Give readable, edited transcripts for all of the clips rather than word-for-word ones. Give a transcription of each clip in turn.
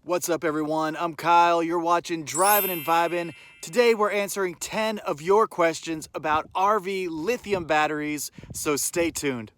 What's up, everyone? I'm Kyle. You're watching Drivin and Vibin. Today, we're answering 10 of your questions about RV lithium batteries, so stay tuned.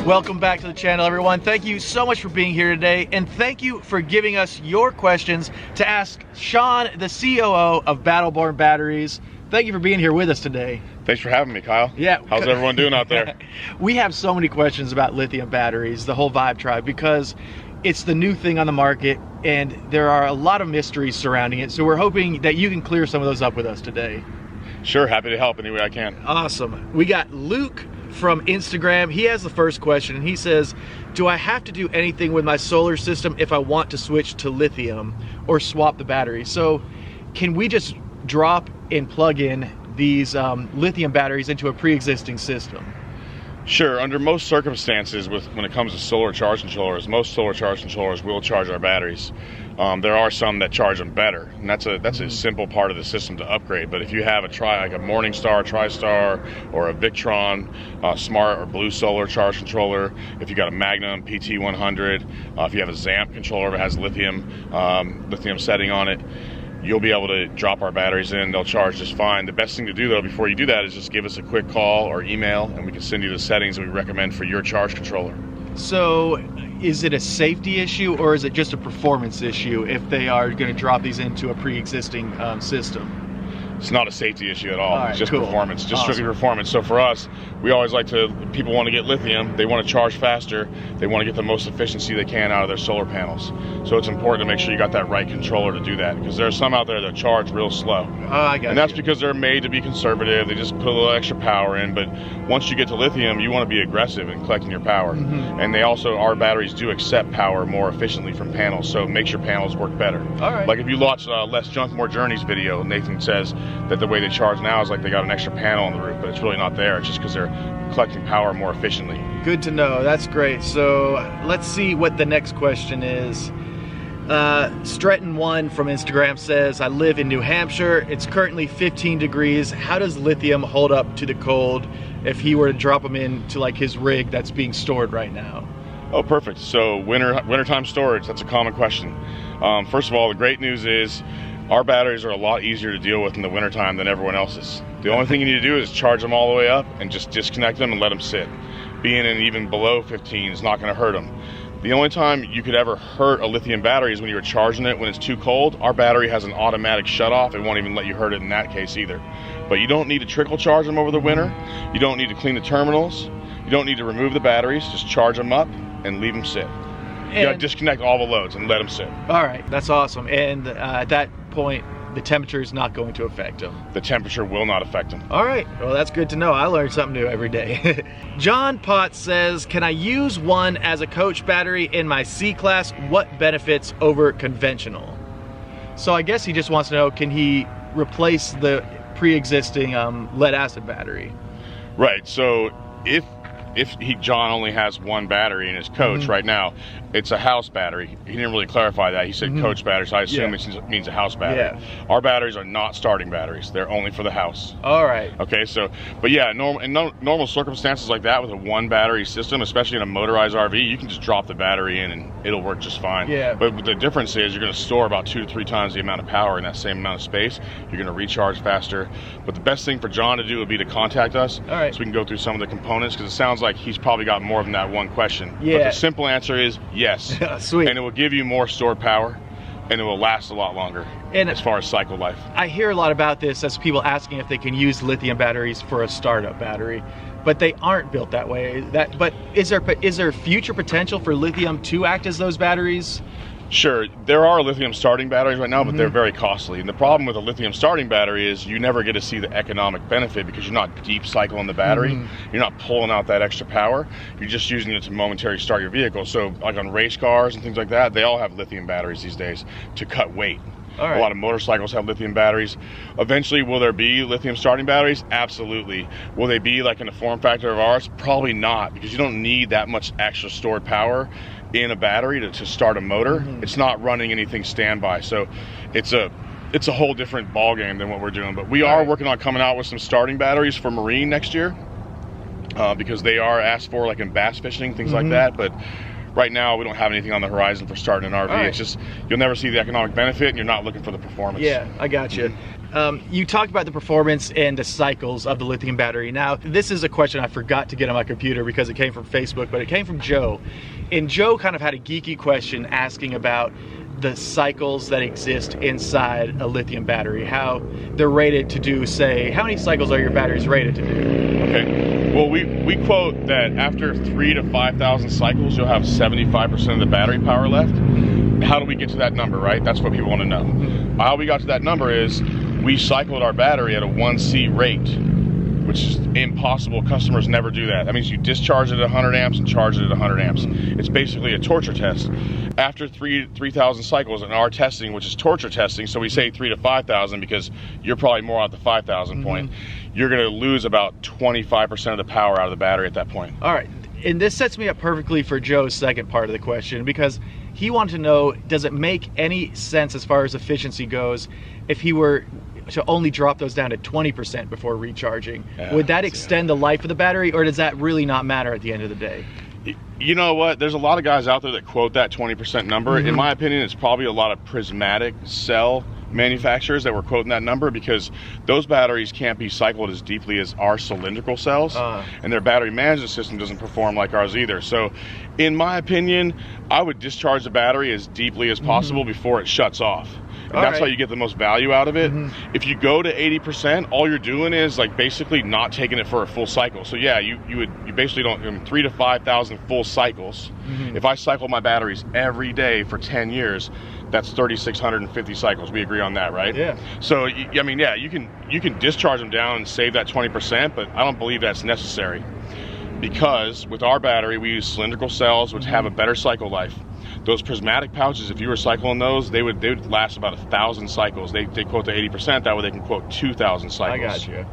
Welcome back to the channel, everyone. Thank you so much for being here today, and thank you for giving us your questions to ask Sean, the COO of Battleborn Batteries. Thank you for being here with us today. Thanks for having me, Kyle. Yeah. How's everyone doing out there? We have so many questions about lithium batteries, the whole Vibe tribe, because it's the new thing on the market and there are a lot of mysteries surrounding it. So we're hoping that you can clear some of those up with us today. Sure, happy to help any way I can. Awesome. We got Luke from Instagram. He has the first question and he says, do I have to do anything with my solar system if I want to switch to lithium or swap the battery? So can we just drop and plug in these lithium batteries into a pre-existing system? Sure, under most circumstances when it comes to solar charge controllers, most solar charge controllers will charge our batteries. There are some that charge them better, and that's a simple part of the system to upgrade. But if you have like a Morningstar, TriStar, or a Victron Smart or Blue Solar charge controller, if you got a Magnum PT100, if you have a ZAMP controller that has lithium setting on it, you'll be able to drop our batteries in. They'll charge just fine. The best thing to do, though, before you do that is just give us a quick call or email, and we can send you the settings that we recommend for your charge controller. So is it a safety issue or is it just a performance issue if they are going to drop these into a pre-existing system? It's not a safety issue at all. Right, it's just cool. performance, just Awesome. strictly performance. So for us, we always people want to get lithium, they want to charge faster, they want to get the most efficiency they can out of their solar panels. So it's important to make sure you got that right controller to do that, because there are some out there that charge real slow. I got And that's you. because they're made to be conservative, they just put a little extra power in, but once you get to lithium, you want to be aggressive in collecting your power. And our batteries do accept power more efficiently from panels, so it makes your panels work better. All right. Like if you watch Less Junk, More Journeys video, Nathan says that the way they charge now is like they got an extra panel on the roof, but it's really not there. It's just because they're collecting power more efficiently. Good to know. That's great. So let's see what the next question is. Stretton1 from Instagram says, I live in New Hampshire. It's currently 15 degrees. How does lithium hold up to the cold if he were to drop them into like his rig that's being stored right now? Oh, perfect. So wintertime storage, that's a common question. First of all, the great news is our batteries are a lot easier to deal with in the wintertime than everyone else's. The only thing you need to do is charge them all the way up and just disconnect them and let them sit. Being in even below 15 is not going to hurt them. The only time you could ever hurt a lithium battery is when you're charging it when it's too cold. Our battery has an automatic shut-off. It won't even let you hurt it in that case either. But you don't need to trickle charge them over the winter. You don't need to clean the terminals. You don't need to remove the batteries. Just charge them up and leave them sit. You gotta disconnect all the loads and let them sit. All right, that's awesome. And at that point, the temperature is not going to affect them. The temperature will not affect them. All right, well, that's good to know. I learn something new every day. John Potts says, can I use one as a coach battery in my C-Class? What benefits over conventional? So I guess he just wants to know, can he replace the pre-existing lead acid battery? Right, so if John only has one battery in his coach right now, it's a house battery. He didn't really clarify that. He said coach battery, so I assume it means a house battery. Yeah. Our batteries are not starting batteries. They're only for the house. All right. Okay, but yeah, in normal circumstances like that with a one battery system, especially in a motorized RV, you can just drop the battery in and it'll work just fine. Yeah. But the difference is you're going to store about 2 to 3 times the amount of power in that same amount of space. You're going to recharge faster. But the best thing for John to do would be to contact us. All right. So we can go through some of the components, because it sounds like he's probably got more than that one question. Yeah. But the simple answer is yes. Sweet. And it will give you more stored power, and it will last a lot longer as far as cycle life. I hear a lot about this as people asking if they can use lithium batteries for a startup battery, but they aren't built that way. But is there future potential for lithium to act as those batteries? Sure, there are lithium starting batteries right now, but they're very costly. And the problem with a lithium starting battery is you never get to see the economic benefit because you're not deep cycling the battery. You're not pulling out that extra power. You're just using it to momentarily start your vehicle. So like on race cars and things like that, they all have lithium batteries these days to cut weight. All right. A lot of motorcycles have lithium batteries. Eventually, will there be lithium starting batteries? Absolutely. Will they be like in the form factor of ours? Probably not, because you don't need that much extra stored power in a battery to start a motor. It's not running anything standby, so it's a whole different ball game than what we're doing. But we are working on coming out with some starting batteries for marine next year, because they are asked for like in bass fishing, things like that. But right now we don't have anything on the horizon for starting an RV. Right. It's just, you'll never see the economic benefit and you're not looking for the performance. Yeah, I got you. You talked about the performance and the cycles of the lithium battery. Now, this is a question I forgot to get on my computer because it came from Facebook, but it came from Joe. And Joe kind of had a geeky question asking about the cycles that exist inside a lithium battery, how they're rated to do, say, how many cycles are your batteries rated to do? Okay, well, we quote that after 3,000 to 5,000 cycles, you'll have 75% of the battery power left. How do we get to that number, right? That's what people want to know. How we got to that number is we cycled our battery at a 1C rate, which is impossible. Customers never do that. That means you discharge it at 100 amps and charge it at 100 amps. It's basically a torture test. After 3,000 cycles in our testing, which is torture testing, so we say 3,000 to 5,000 because you're probably more at the 5,000 point, you're going to lose about 25% of the power out of the battery at that point. All right, and this sets me up perfectly for Joe's second part of the question, because he wanted to know, does it make any sense as far as efficiency goes if he were to only drop those down to 20% before recharging? Would that extend the life of the battery, or does that really not matter at the end of the day? You know what? There's a lot of guys out there that quote that 20% number. In my opinion, it's probably a lot of prismatic cell manufacturers that were quoting that number, because those batteries can't be cycled as deeply as our cylindrical cells, and their battery management system doesn't perform like ours either. So in my opinion, I would discharge the battery as deeply as possible before it shuts off. And that's how you get the most value out of it. If you go to 80%, all you're doing is like basically not taking it for a full cycle. So yeah, you basically don't, 3,000 to 5,000 full cycles. If I cycle my batteries every day for 10 years, that's 3,650 cycles. We agree on that, right? Yeah. So I mean, yeah, you can discharge them down and save that 20%, but I don't believe that's necessary, because with our battery we use cylindrical cells, which have a better cycle life. Those prismatic pouches, if you were cycling those, they would last about 1,000 cycles. They quote the 80%, that way they can quote 2,000 cycles. I got you.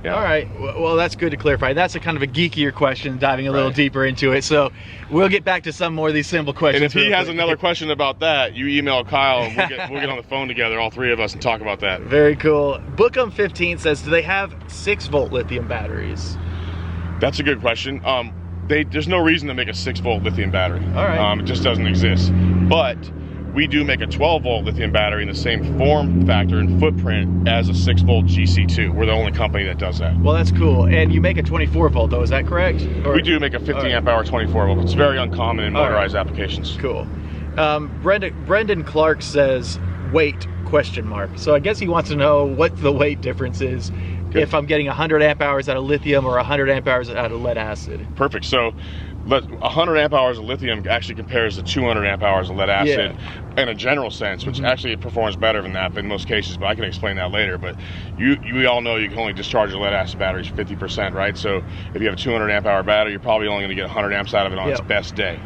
Yeah. All right, well, that's good to clarify. That's a kind of a geekier question, diving a little deeper into it. So we'll get back to some more of these simple questions. And if he has another question about that, you email Kyle and we'll get on the phone together, all three of us, and talk about that. Very cool. Bookum15 says, do they have 6-volt lithium batteries? That's a good question. There's no reason to make a 6-volt lithium battery. All right. It just doesn't exist. But we do make a 12-volt lithium battery in the same form factor and footprint as a 6-volt GC2. We're the only company that does that. Well, that's cool. And you make a 24-volt though, is that correct? Or, we do make a 50 amp hour 24-volt. It's very uncommon in motorized applications. Cool. Brendan Clark says, weight, ? So I guess he wants to know what the weight difference is. Good. If I'm getting 100 amp hours out of lithium or 100 amp hours out of lead acid. Perfect. So 100 amp hours of lithium actually compares to 200 amp hours of lead acid in a general sense, which actually performs better than that in most cases, but I can explain that later. But we all know you can only discharge your lead acid batteries 50%, right? So if you have a 200 amp hour battery, you're probably only going to get 100 amps out of it on its best day.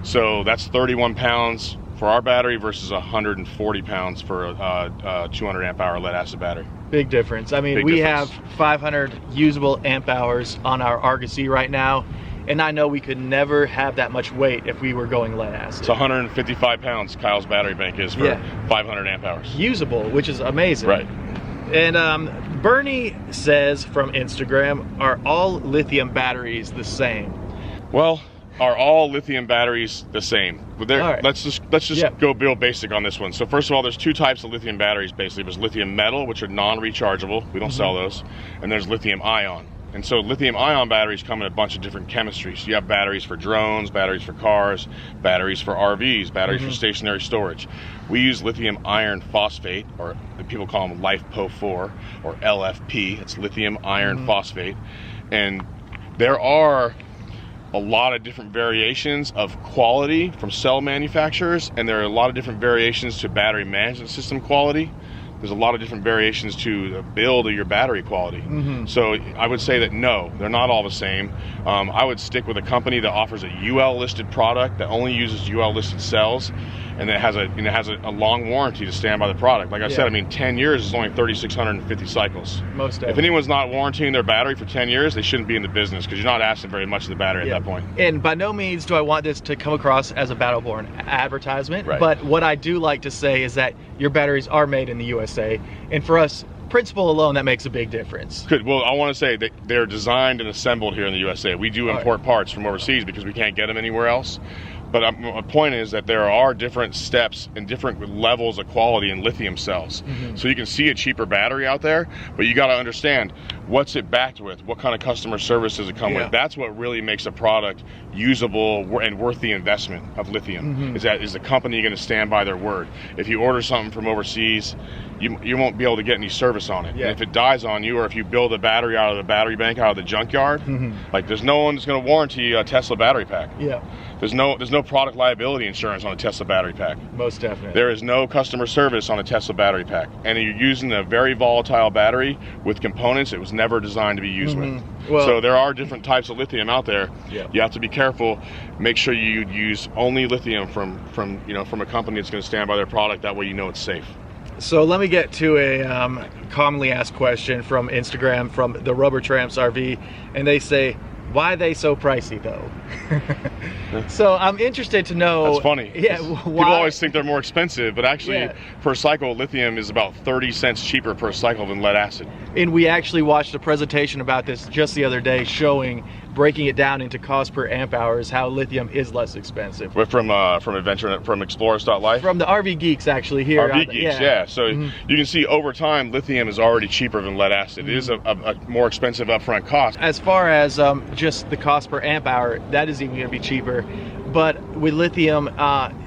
So that's 31 pounds for our battery versus 140 pounds for a 200 amp hour lead acid battery. Big difference. I mean, we have 500 usable amp hours on our Argosy right now, and I know we could never have that much weight if we were going lead acid. It's 155 pounds Kyle's battery bank is for 500 amp hours. Usable, which is amazing. Right. And Bernie says from Instagram, are all lithium batteries the same? Well, are all lithium batteries the same? Let's just go real basic on this one. So first of all, there's two types of lithium batteries basically. There's lithium metal, which are non-rechargeable. We don't sell those. And there's lithium ion. And so lithium ion batteries come in a bunch of different chemistries. You have batteries for drones, batteries for cars, batteries for RVs, batteries for stationary storage. We use lithium iron phosphate, or people call them LiFePO4 or LFP. It's lithium iron phosphate. And there are a lot of different variations of quality from cell manufacturers, and there are a lot of different variations to battery management system quality. There's a lot of different variations to the build of your battery quality. So I would say that no, they're not all the same. I would stick with a company that offers a UL listed product that only uses UL listed cells, and it has a long warranty to stand by the product. Like I said, I mean, 10 years is only 3,650 cycles. Most definitely. If anyone's not warranting their battery for 10 years, they shouldn't be in the business, because you're not asking very much of the battery at that point. And by no means do I want this to come across as a Battleborn advertisement, but what I do like to say is that your batteries are made in the USA, and for us, principle alone, that makes a big difference. Good. Well, I want to say that they're designed and assembled here in the USA. We do import parts from overseas because we can't get them anywhere else. But my point is that there are different steps and different levels of quality in lithium cells. So you can see a cheaper battery out there, but you got to understand what's it backed with, what kind of customer service does it come with. That's what really makes a product usable and worth the investment of lithium. Is the company going to stand by their word? If you order something from overseas, you won't be able to get any service on it. And if it dies on you, or if you build a battery out of the battery bank, out of the junkyard, like there's no one that's going to warranty a Tesla battery pack. There's no product liability insurance on a Tesla battery pack. Most definitely. There is no customer service on a Tesla battery pack. And you're using a very volatile battery with components it was never designed to be used with. Well, so there are different types of lithium out there. You have to be careful. Make sure you use only lithium from a company that's going to stand by their product. That way you know it's safe. So let me get to a commonly asked question from Instagram from the Rubber Tramps RV, and they say, why are they so pricey though? So I'm interested to know. That's funny. Yeah, people always think they're more expensive, but actually per cycle lithium is about 30 cents cheaper per cycle than lead acid. And we actually watched a presentation about this just the other day, breaking it down into cost per amp hours, how lithium is less expensive. From Explorers.life? From the RV Geeks actually here. RV Geeks, yeah. So you can see over time lithium is already cheaper than lead acid. It is a more expensive upfront cost. As far as just the cost per amp hour, that is even going to be cheaper. But with lithium,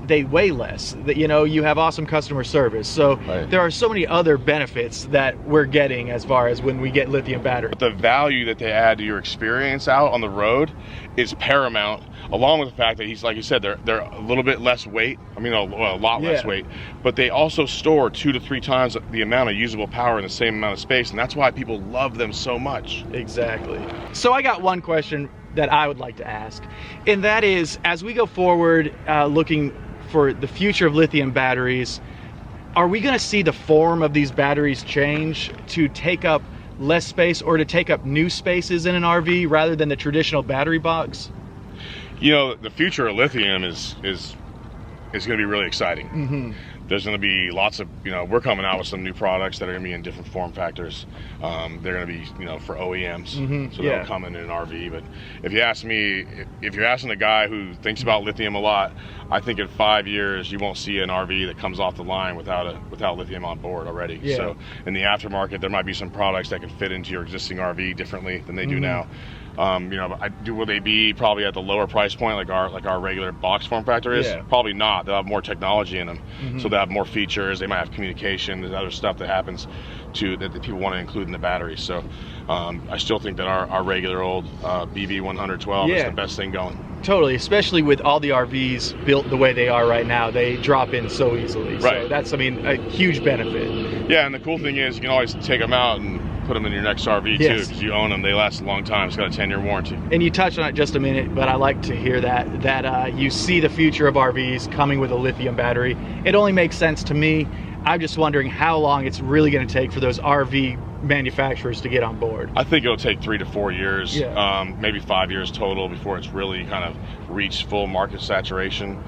they weigh less. You have awesome customer service. So there are so many other benefits that we're getting as far as when we get lithium batteries. But the value that they add to your experience out on the road is paramount, along with the fact that like you said, they're a little bit less weight. I mean, a lot less weight. But they also store 2 to 3 times the amount of usable power in the same amount of space, and that's why people love them so much. Exactly. So I got one question that I would like to ask, and that is, as we go forward looking for the future of lithium batteries, are we going to see the form of these batteries change to take up less space or to take up new spaces in an RV rather than the traditional battery box? The future of lithium is going to be really exciting. There's going to be lots of, we're coming out with some new products that are going to be in different form factors. They're going to be, for OEMs, so they'll come in an RV. But if you ask me, if you're asking a guy who thinks about lithium a lot, I think in 5 years you won't see an RV that comes off the line without lithium on board already. So in the aftermarket, there might be some products that can fit into your existing RV differently than they do now. Will they be probably at the lower price point like our regular box form factor is? Probably not. They'll have more technology in them, so they'll have more features. They might have communication. There's other stuff that happens that people want to include in the battery. So I still think that our regular old BB112 is the best thing going. Totally, especially with all the RVs built the way they are right now. They drop in so easily. So that's, a huge benefit. Yeah, and the cool thing is you can always take them out and put them in your next RV too, because you own them. They last a long time. It's got a 10-year warranty. And you touched on it just a minute, but I like to hear that you see the future of RVs coming with a lithium battery. It only makes sense to me. I'm just wondering how long it's really going to take for those RV manufacturers to get on board. I think it'll take 3 to 4 years, maybe 5 years total before it's really kind of reached full market saturation.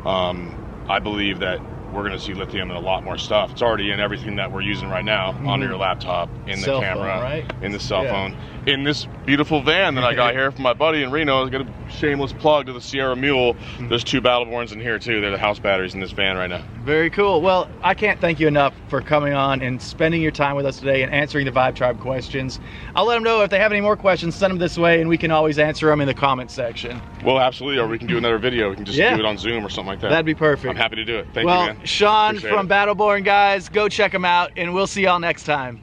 I believe that we're going to see lithium in a lot more stuff. It's already in everything that we're using right now, on your laptop, in the camera, in the cell phone, in this beautiful van that I got here from my buddy in Reno. I got a shameless plug to the Sierra Mule. There's 2 Battleborns in here too. They're the house batteries in this van right now. Very cool. Well, I can't thank you enough for coming on and spending your time with us today and answering the Vibe Tribe questions. I'll let them know if they have any more questions, send them this way and we can always answer them in the comment section. Well, absolutely, or we can do another video. We can just do it on Zoom or something like that. That'd be perfect. I'm happy to do it. Thank you, man. Sean from Battleborn, guys, go check them out and we'll see y'all next time.